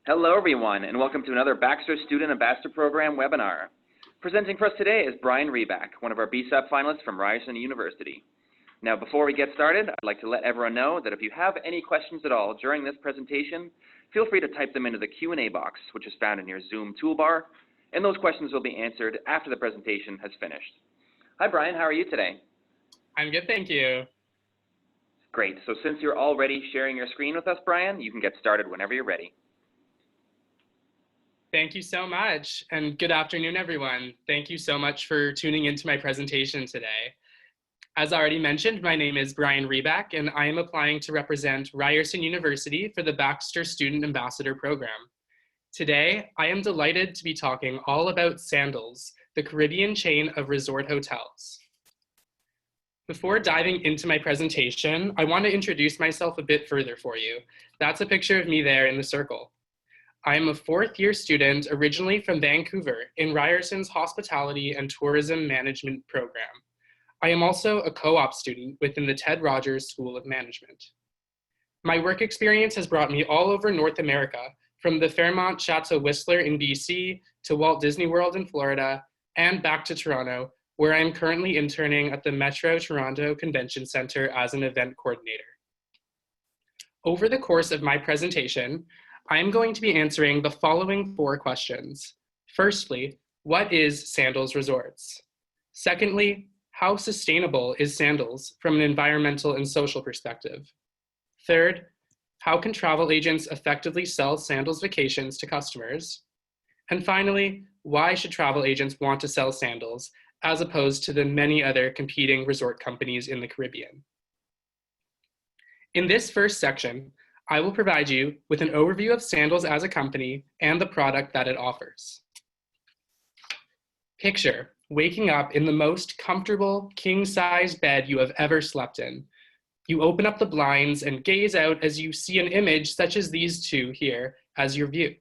Hello everyone, and welcome to another Baxter Student Ambassador Program webinar. Presenting for us today is Brian Riback, one of our BSAP finalists from Ryerson University. Now before we get started, I'd like to let everyone know that if you have any questions at all during this presentation, feel free to type them into the Q&A box, which is found in your Zoom toolbar, and those questions will be answered after the presentation has finished. Hi Brian, how are you today? I'm good, thank you. Great, so since you're already sharing your screen with us, Brian, you can get started whenever you're ready. Thank you so much, and good afternoon, everyone. Thank you so much for tuning into my presentation today. As already mentioned, my name is Brian Riback, and I am applying to represent Ryerson University for the Baxter Student Ambassador Program. Today, I am delighted to be talking all about Sandals, the Caribbean chain of resort hotels. Before diving into my presentation, I want to introduce myself a bit further for you. That's a picture of me there in the circle. I am a fourth-year student originally from Vancouver in Ryerson's Hospitality and Tourism Management program. I am also a co-op student within the Ted Rogers School of Management. My work experience has brought me all over North America, from the Fairmont Chateau Whistler in BC to Walt Disney World in Florida, and back to Toronto, where I am currently interning at the Metro Toronto Convention Center as an event coordinator. Over the course of my presentation, I am going to be answering the following 4 questions. Firstly, what is Sandals Resorts? Secondly, how sustainable is Sandals from an environmental and social perspective? Third, how can travel agents effectively sell Sandals vacations to customers? And finally, why should travel agents want to sell Sandals as opposed to the many other competing resort companies in the Caribbean? In this first section, I will provide you with an overview of Sandals as a company and the product that it offers. Picture waking up in the most comfortable king-size bed you have ever slept in. You open up the blinds and gaze out as you see an image such as these 2 here as your view.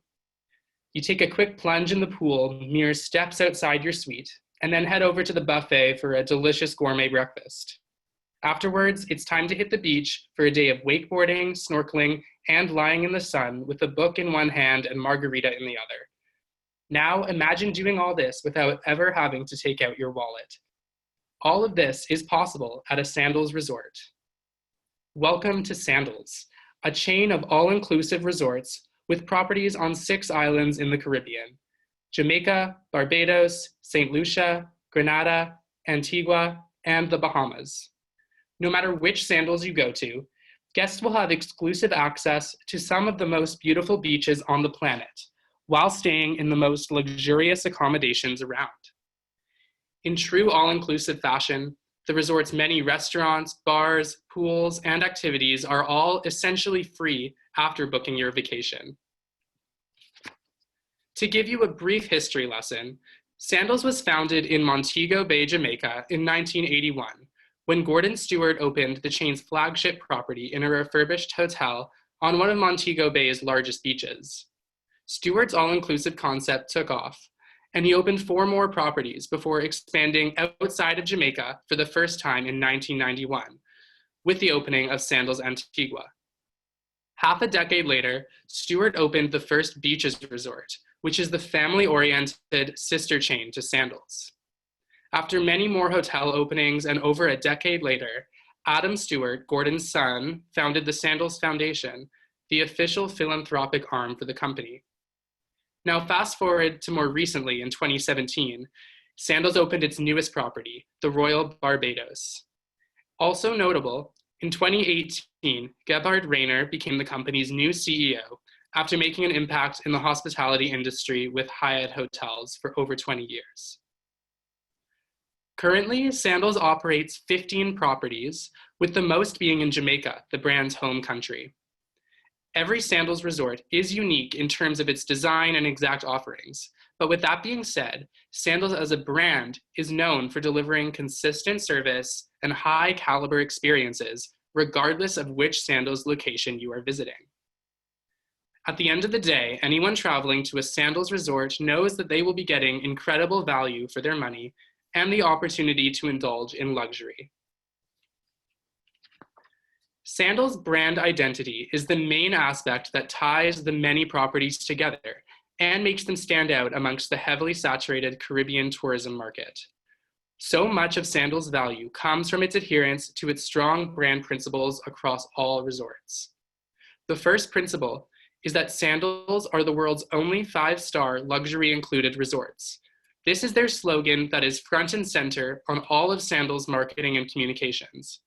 You take a quick plunge in the pool mere steps outside your suite, and then head over to the buffet for a delicious gourmet breakfast. Afterwards, it's time to hit the beach for a day of wakeboarding, snorkeling, and lying in the sun with a book in one hand and margarita in the other. Now imagine doing all this without ever having to take out your wallet. All of this is possible at a Sandals resort. Welcome to Sandals, a chain of all-inclusive resorts with properties on 6 islands in the Caribbean: Jamaica, Barbados, St. Lucia, Grenada, Antigua, and the Bahamas. No matter which Sandals you go to, guests will have exclusive access to some of the most beautiful beaches on the planet, while staying in the most luxurious accommodations around. In true all-inclusive fashion, the resort's many restaurants, bars, pools, and activities are all essentially free after booking your vacation. To give you a brief history lesson, Sandals was founded in Montego Bay, Jamaica in 1981, when Gordon Stewart opened the chain's flagship property in a refurbished hotel on one of Montego Bay's largest beaches. Stewart's all-inclusive concept took off, and he opened 4 more properties before expanding outside of Jamaica for the first time in 1991, with the opening of Sandals Antigua. Half a decade later, Stewart opened the first Beaches Resort, which is the family-oriented sister chain to Sandals. After many more hotel openings and over a decade later, Adam Stewart, Gordon's son, founded the Sandals Foundation, the official philanthropic arm for the company. Now fast forward to more recently in 2017, Sandals opened its newest property, the Royal Barbados. Also notable, in 2018, Gebhard Rayner became the company's new CEO after making an impact in the hospitality industry with Hyatt Hotels for over 20 years. Currently, Sandals operates 15 properties, with the most being in Jamaica, the brand's home country. Every Sandals resort is unique in terms of its design and exact offerings, but with that being said, Sandals as a brand is known for delivering consistent service and high caliber experiences, regardless of which Sandals location you are visiting. At the end of the day, anyone traveling to a Sandals resort knows that they will be getting incredible value for their money and the opportunity to indulge in luxury. Sandals' brand identity is the main aspect that ties the many properties together and makes them stand out amongst the heavily saturated Caribbean tourism market. So much of Sandals' value comes from its adherence to its strong brand principles across all resorts. The first principle is that Sandals are the world's only 5-star luxury included resorts. This is their slogan that is front and center on all of Sandals' marketing and communications.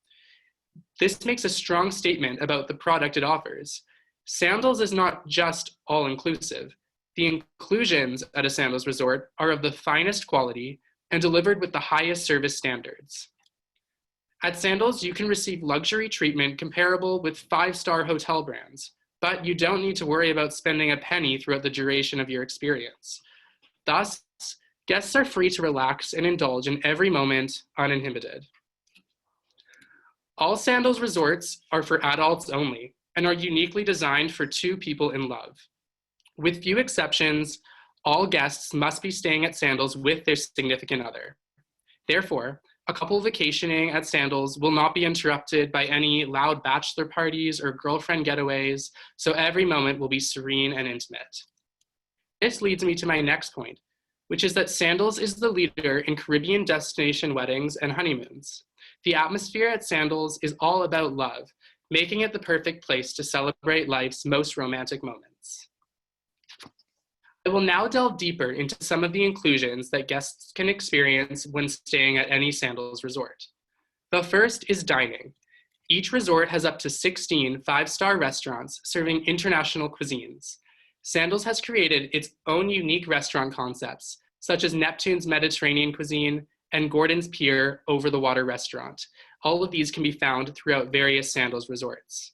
This makes a strong statement about the product it offers. Sandals is not just all-inclusive. The inclusions at a Sandals resort are of the finest quality and delivered with the highest service standards. At Sandals, you can receive luxury treatment comparable with 5-star hotel brands, but you don't need to worry about spending a penny throughout the duration of your experience. Thus, guests are free to relax and indulge in every moment uninhibited. All Sandals resorts are for adults only and are uniquely designed for 2 people in love. With few exceptions, all guests must be staying at Sandals with their significant other. Therefore, a couple vacationing at Sandals will not be interrupted by any loud bachelor parties or girlfriend getaways, so every moment will be serene and intimate. This leads me to my next point, which is that Sandals is the leader in Caribbean destination weddings and honeymoons. The atmosphere at Sandals is all about love, making it the perfect place to celebrate life's most romantic moments. I will now delve deeper into some of the inclusions that guests can experience when staying at any Sandals resort. The first is dining. Each resort has up to 16 5-star restaurants serving international cuisines. Sandals has created its own unique restaurant concepts, such as Neptune's Mediterranean cuisine and Gordon's Pier over-the-water restaurant. All of these can be found throughout various Sandals resorts.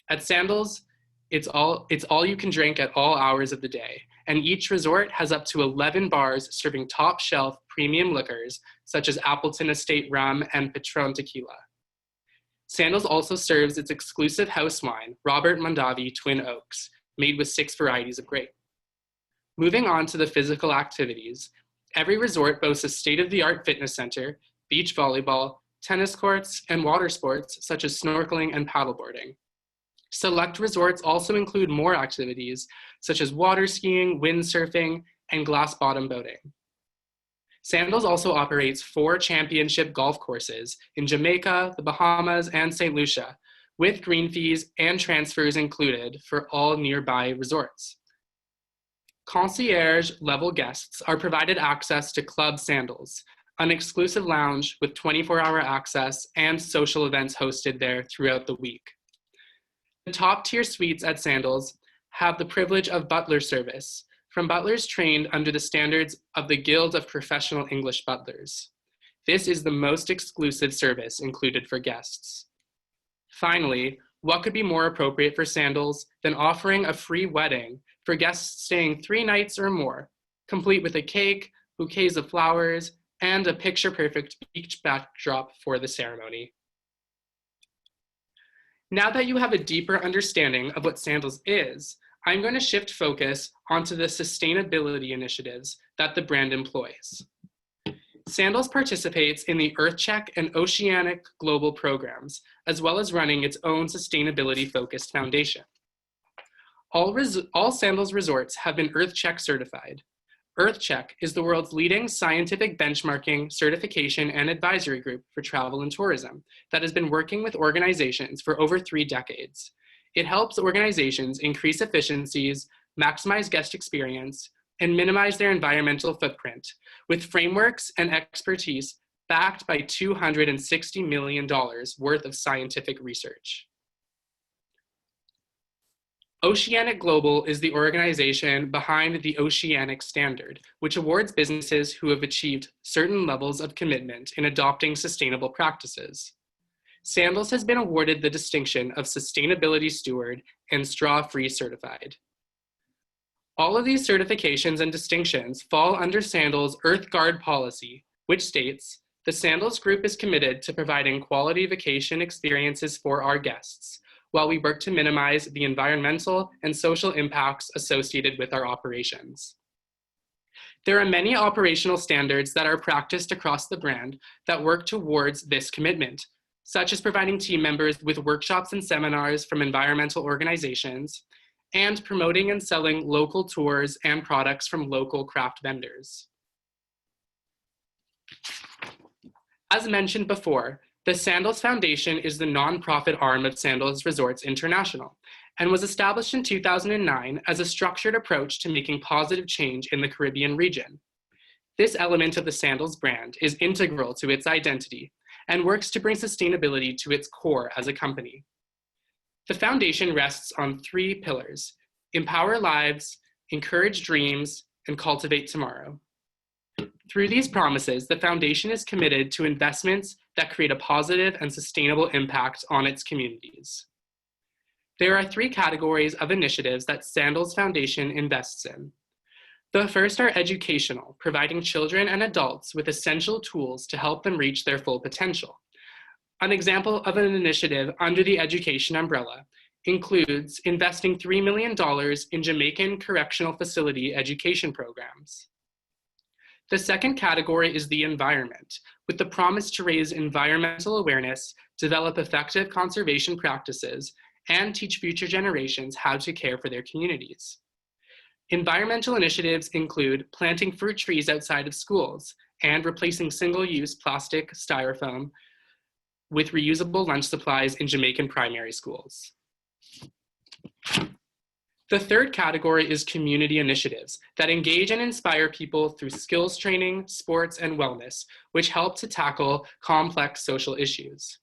At Sandals, it's all you can drink at all hours of the day, and each resort has up to 11 bars serving top-shelf premium liquors, such as Appleton Estate Rum and Patron Tequila. Sandals also serves its exclusive house wine, Robert Mondavi Twin Oaks, made with 6 varieties of grape. Moving on to the physical activities, every resort boasts a state-of-the-art fitness center, beach volleyball, tennis courts, and water sports such as snorkeling and paddleboarding. Select resorts also include more activities such as water skiing, windsurfing, and glass bottom boating. Sandals also operates 4 championship golf courses in Jamaica, the Bahamas, and St. Lucia, with green fees and transfers included for all nearby resorts. Concierge-level guests are provided access to Club Sandals, an exclusive lounge with 24-hour access and social events hosted there throughout the week. The top-tier suites at Sandals have the privilege of butler service, from butlers trained under the standards of the Guild of Professional English Butlers. This is the most exclusive service included for guests. Finally, what could be more appropriate for Sandals than offering a free wedding for guests staying 3 nights or more, complete with a cake, bouquets of flowers, and a picture-perfect beach backdrop for the ceremony. Now that you have a deeper understanding of what Sandals is, I'm going to shift focus onto the sustainability initiatives that the brand employs. Sandals participates in the EarthCheck and Oceanic Global programs, as well as running its own sustainability-focused foundation. All Sandals resorts have been EarthCheck certified. EarthCheck is the world's leading scientific benchmarking, certification, and advisory group for travel and tourism that has been working with organizations for over 3 decades. It helps organizations increase efficiencies, maximize guest experience, and minimize their environmental footprint with frameworks and expertise backed by $260 million worth of scientific research. Oceanic Global is the organization behind the Oceanic Standard, which awards businesses who have achieved certain levels of commitment in adopting sustainable practices. Sandals has been awarded the distinction of Sustainability Steward and Straw-Free Certified. All of these certifications and distinctions fall under Sandals' EarthGuard policy, which states, the Sandals Group is committed to providing quality vacation experiences for our guests, while we work to minimize the environmental and social impacts associated with our operations. There are many operational standards that are practiced across the brand that work towards this commitment, such as providing team members with workshops and seminars from environmental organizations, and promoting and selling local tours and products from local craft vendors. As mentioned before, the Sandals Foundation is the nonprofit arm of Sandals Resorts International and was established in 2009 as a structured approach to making positive change in the Caribbean region. This element of the Sandals brand is integral to its identity and works to bring sustainability to its core as a company. The foundation rests on 3 pillars: empower lives, encourage dreams, and cultivate tomorrow. Through these promises, the foundation is committed to investments that create a positive and sustainable impact on its communities. There are 3 categories of initiatives that Sandals Foundation invests in. The first are educational, providing children and adults with essential tools to help them reach their full potential. An example of an initiative under the education umbrella includes investing $3 million in Jamaican correctional facility education programs. The second category is the environment, with the promise to raise environmental awareness, develop effective conservation practices, and teach future generations how to care for their communities. Environmental initiatives include planting fruit trees outside of schools and replacing single-use plastic styrofoam with reusable lunch supplies in Jamaican primary schools. The third category is community initiatives that engage and inspire people through skills training, sports, and wellness, which help to tackle complex social issues.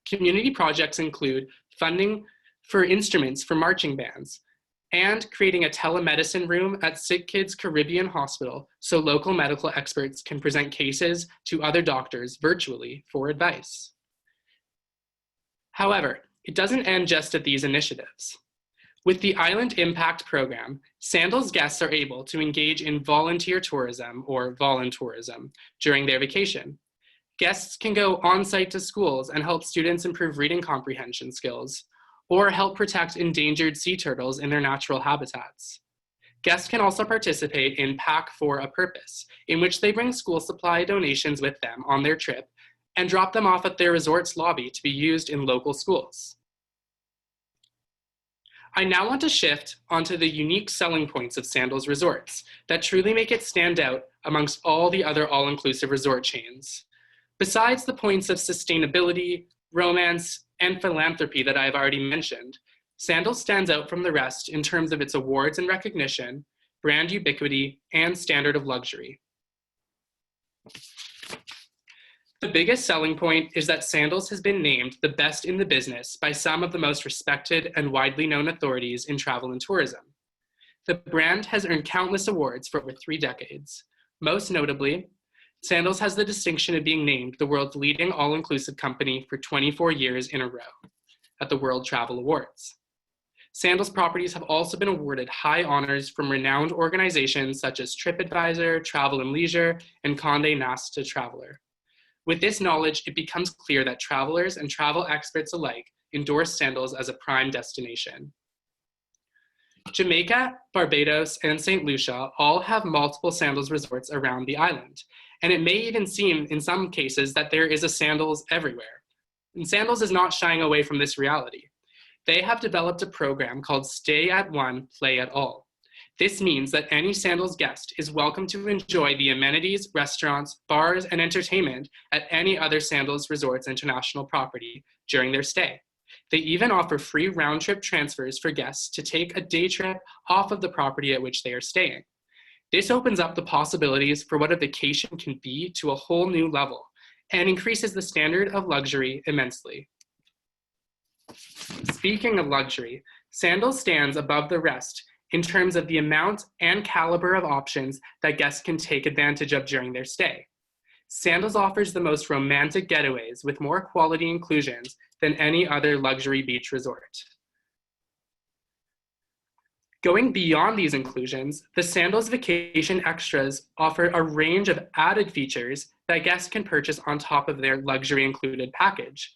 Community projects include funding for instruments for marching bands, and creating a telemedicine room at Sick Kids Caribbean Hospital so local medical experts can present cases to other doctors virtually for advice. However, it doesn't end just at these initiatives. With the Island Impact Program, Sandals guests are able to engage in volunteer tourism or voluntourism during their vacation. Guests can go on-site to schools and help students improve reading comprehension skills, or help protect endangered sea turtles in their natural habitats. Guests can also participate in Pack for a Purpose, in which they bring school supply donations with them on their trip and drop them off at their resort's lobby to be used in local schools. I now want to shift onto the unique selling points of Sandals Resorts that truly make it stand out amongst all the other all-inclusive resort chains. Besides the points of sustainability, romance, and philanthropy that I have already mentioned, Sandals stands out from the rest in terms of its awards and recognition, brand ubiquity, and standard of luxury. The biggest selling point is that Sandals has been named the best in the business by some of the most respected and widely known authorities in travel and tourism. The brand has earned countless awards for over 3 decades. Most notably, Sandals has the distinction of being named the world's leading all-inclusive company for 24 years in a row at the World Travel Awards. Sandals properties have also been awarded high honors from renowned organizations such as TripAdvisor, Travel and Leisure, and Condé Nast Traveler. With this knowledge, it becomes clear that travelers and travel experts alike endorse Sandals as a prime destination. Jamaica, Barbados, and St. Lucia all have multiple Sandals resorts around the island, and it may even seem in some cases that there is a Sandals everywhere. And Sandals is not shying away from this reality. They have developed a program called Stay at One, Play at All. This means that any Sandals guest is welcome to enjoy the amenities, restaurants, bars, and entertainment at any other Sandals Resorts International property during their stay. They even offer free round-trip transfers for guests to take a day trip off of the property at which they are staying. This opens up the possibilities for what a vacation can be to a whole new level and increases the standard of luxury immensely. Speaking of luxury, Sandals stands above the rest in terms of the amount and caliber of options that guests can take advantage of during their stay. Sandals offers the most romantic getaways with more quality inclusions than any other luxury beach resort. Going beyond these inclusions, the Sandals Vacation Extras offer a range of added features that guests can purchase on top of their luxury included package.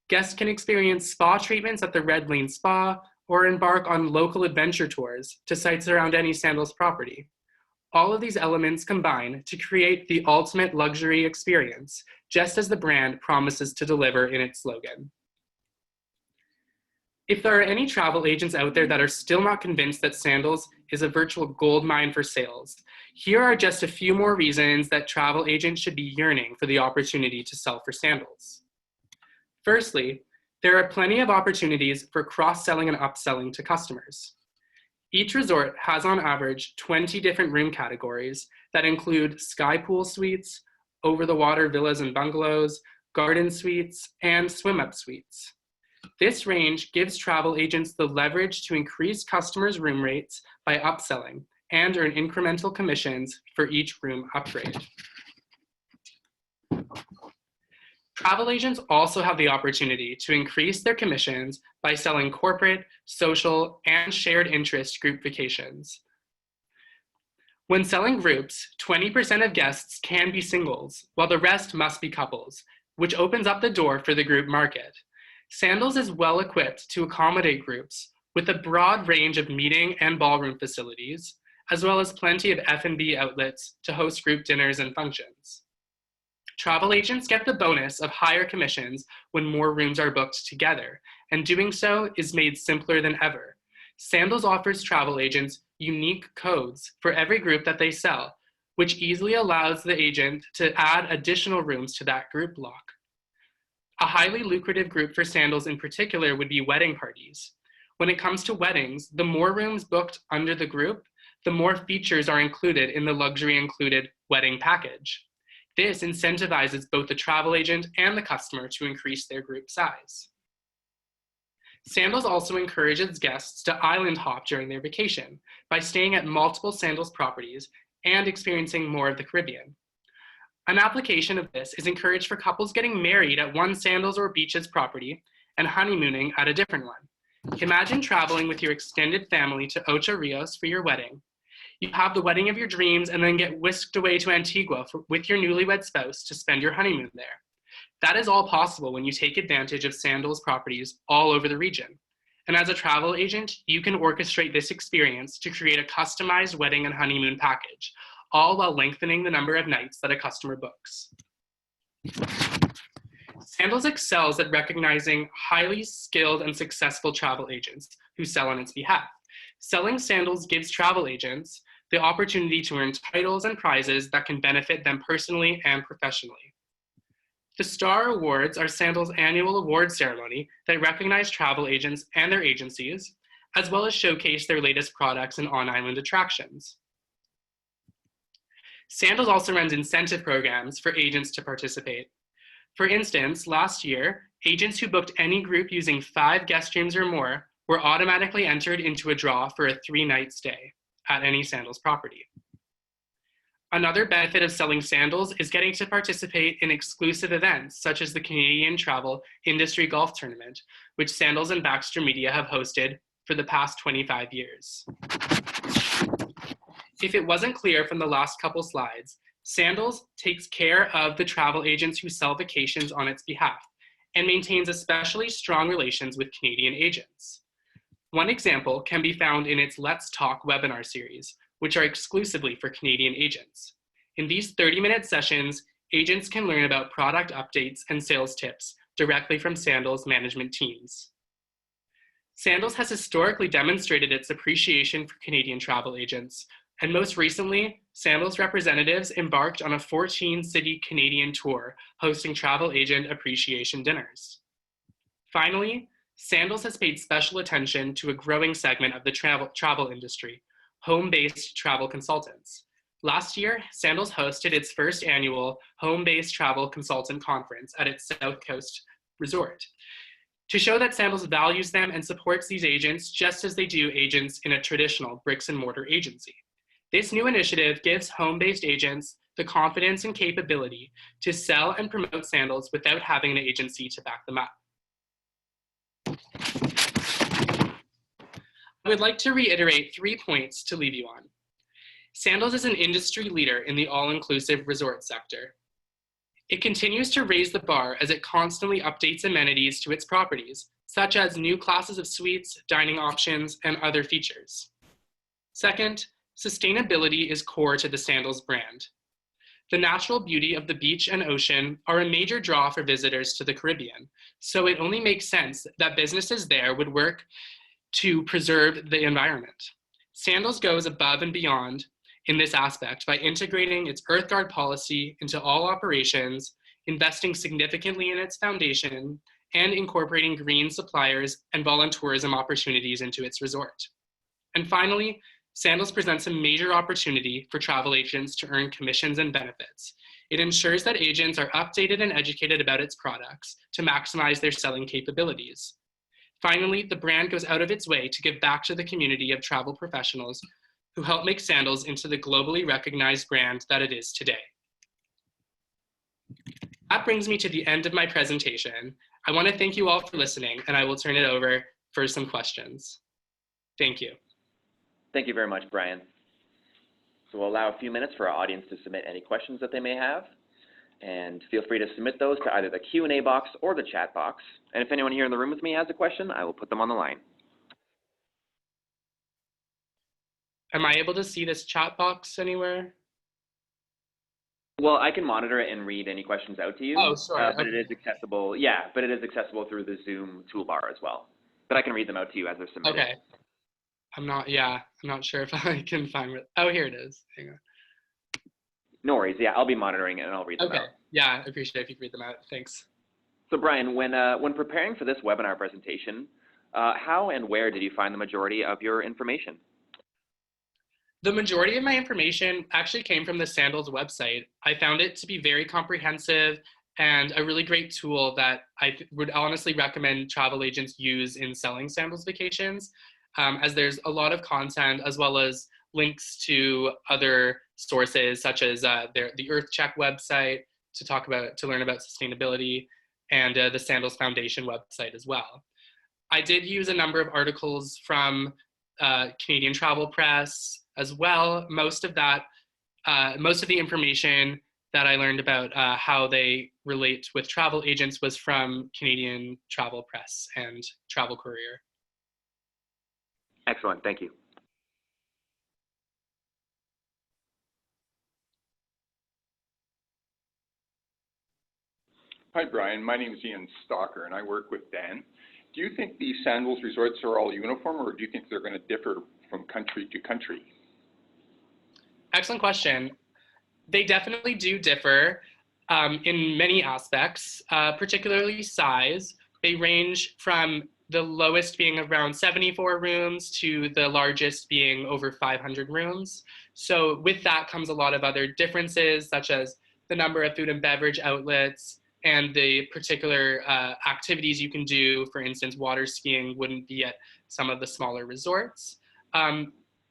Guests can experience spa treatments at the Red Lane Spa or embark on local adventure tours to sites around any Sandals property. All of these elements combine to create the ultimate luxury experience, just as the brand promises to deliver in its slogan. If there are any travel agents out there that are still not convinced that Sandals is a virtual goldmine for sales, here are just a few more reasons that travel agents should be yearning for the opportunity to sell for Sandals. Firstly, there are plenty of opportunities for cross-selling and upselling to customers. Each resort has on average 20 different room categories that include sky pool suites, over-the-water villas and bungalows, garden suites, and swim-up suites. This range gives travel agents the leverage to increase customers' room rates by upselling and earn incremental commissions for each room upgrade. Travel agents also have the opportunity to increase their commissions by selling corporate, social, and shared interest group vacations. When selling groups, 20% of guests can be singles, while the rest must be couples, which opens up the door for the group market. Sandals is well equipped to accommodate groups with a broad range of meeting and ballroom facilities, as well as plenty of F&B outlets to host group dinners and functions. Travel agents get the bonus of higher commissions when more rooms are booked together, and doing so is made simpler than ever. Sandals offers travel agents unique codes for every group that they sell, which easily allows the agent to add additional rooms to that group block. A highly lucrative group for Sandals in particular would be wedding parties. When it comes to weddings, the more rooms booked under the group, the more features are included in the luxury included wedding package. This incentivizes both the travel agent and the customer to increase their group size. Sandals also encourages guests to island hop during their vacation by staying at multiple Sandals properties and experiencing more of the Caribbean. An application of this is encouraged for couples getting married at one Sandals or Beaches property and honeymooning at a different one. Imagine traveling with your extended family to Ocho Rios for your wedding. You have the wedding of your dreams and then get whisked away to Antigua with your newlywed spouse to spend your honeymoon there. That is all possible when you take advantage of Sandals properties all over the region. And as a travel agent, you can orchestrate this experience to create a customized wedding and honeymoon package, all while lengthening the number of nights that a customer books. Sandals excels at recognizing highly skilled and successful travel agents who sell on its behalf. Selling Sandals gives travel agents the opportunity to earn titles and prizes that can benefit them personally and professionally. The Star Awards are Sandals' annual award ceremony that recognize travel agents and their agencies, as well as showcase their latest products and on-island attractions. Sandals also runs incentive programs for agents to participate. For instance, last year, agents who booked any group using 5 guest rooms or more were automatically entered into a draw for a 3-night stay at any Sandals property. Another benefit of selling Sandals is getting to participate in exclusive events, such as the Canadian Travel Industry Golf Tournament, which Sandals and Baxter Media have hosted for the past 25 years. If it wasn't clear from the last couple slides, Sandals takes care of the travel agents who sell vacations on its behalf and maintains especially strong relations with Canadian agents. One example can be found in its Let's Talk webinar series, which are exclusively for Canadian agents. In these 30-minute sessions, agents can learn about product updates and sales tips directly from Sandals management teams. Sandals has historically demonstrated its appreciation for Canadian travel agents, and most recently, Sandals representatives embarked on a 14-city Canadian tour hosting travel agent appreciation dinners. Finally, Sandals has paid special attention to a growing segment of the travel industry, home-based travel consultants. Last year, Sandals hosted its first annual home-based travel consultant conference at its South Coast resort to show that Sandals values them and supports these agents just as they do agents in a traditional bricks and mortar agency. This new initiative gives home-based agents the confidence and capability to sell and promote Sandals without having an agency to back them up. I would like to reiterate 3 points to leave you on. Sandals is an industry leader in the all-inclusive resort sector. It continues to raise the bar as it constantly updates amenities to its properties, such as new classes of suites, dining options, and other features. Second, Sustainability is core to the Sandals brand. The natural beauty of the beach and ocean are a major draw for visitors to the Caribbean, so it only makes sense that businesses there would work to preserve the environment. Sandals goes above and beyond in this aspect by integrating its EarthGuard policy into all operations, investing significantly in its foundation, and incorporating green suppliers and volunteerism opportunities into its resort. And finally, Sandals presents a major opportunity for travel agents to earn commissions and benefits. It ensures that agents are updated and educated about its products to maximize their selling capabilities. Finally, the brand goes out of its way to give back to the community of travel professionals who help make Sandals into the globally recognized brand that it is today. That brings me to the end of my presentation. I want to thank you all for listening, and I will turn it over for some questions. Thank you. Thank you very much, Brian. So we'll allow a few minutes for our audience to submit any questions that they may have. And feel free to submit those to either the Q&A box or the chat box. And if anyone here in the room with me has a question, I will put them on the line. Am I able to see this chat box anywhere? Well, I can monitor it and read any questions out to you. Oh, sure. But it is accessible, yeah, but it is accessible through the Zoom toolbar as well. But I can read them out to you as they're submitted. Okay. I'm not sure if I can find it. Oh, here it is. Hang on. No worries, yeah, I'll be monitoring it and I'll read them out. Okay, yeah, I appreciate it if you could read them out. Thanks. So Brian, when preparing for this webinar presentation, how and where did you find the majority of your information? The majority of my information actually came from the Sandals website. I found it to be very comprehensive and a really great tool that I would honestly recommend travel agents use in selling Sandals vacations, as there's a lot of content as well as links to other sources such as the EarthCheck website to learn about sustainability, and the Sandals Foundation website as well. I did use a number of articles from Canadian Travel Press as well. Most of the information that I learned about how they relate with travel agents was from Canadian Travel Press and Travel Courier. Excellent, thank you. Hi, Brian. My name is Ian Stalker, and I work with Dan. Do you think these Sandals resorts are all uniform, or do you think they're going to differ from country to country? Excellent question. They definitely do differ in many aspects, particularly size. They range from the lowest being around 74 rooms to the largest being over 500 rooms. So with that comes a lot of other differences, such as the number of food and beverage outlets and the particular activities you can do. For instance, water skiing wouldn't be at some of the smaller resorts.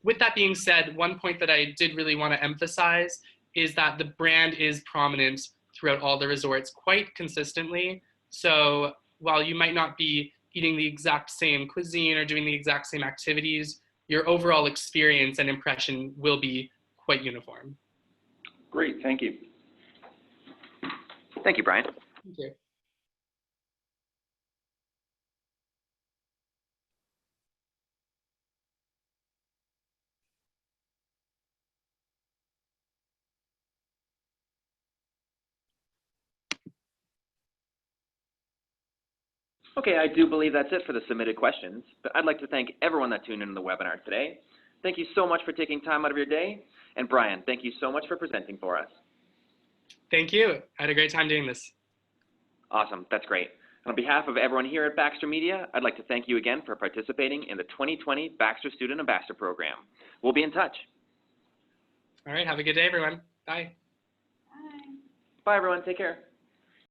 With that being said, one point that I did really want to emphasize is that the brand is prominent throughout all the resorts quite consistently. So while you might not be eating the exact same cuisine or doing the exact same activities, your overall experience and impression will be quite uniform. Great, thank you. Thank you, Brian. Thank you. Okay, I do believe that's it for the submitted questions, but I'd like to thank everyone that tuned into the webinar today. Thank you so much for taking time out of your day. And Brian, thank you so much for presenting for us. Thank you. I had a great time doing this. Awesome, that's great. And on behalf of everyone here at Baxter Media, I'd like to thank you again for participating in the 2020 Baxter Student Ambassador Program. We'll be in touch. All right, have a good day, everyone. Bye. Bye, everyone. Take care.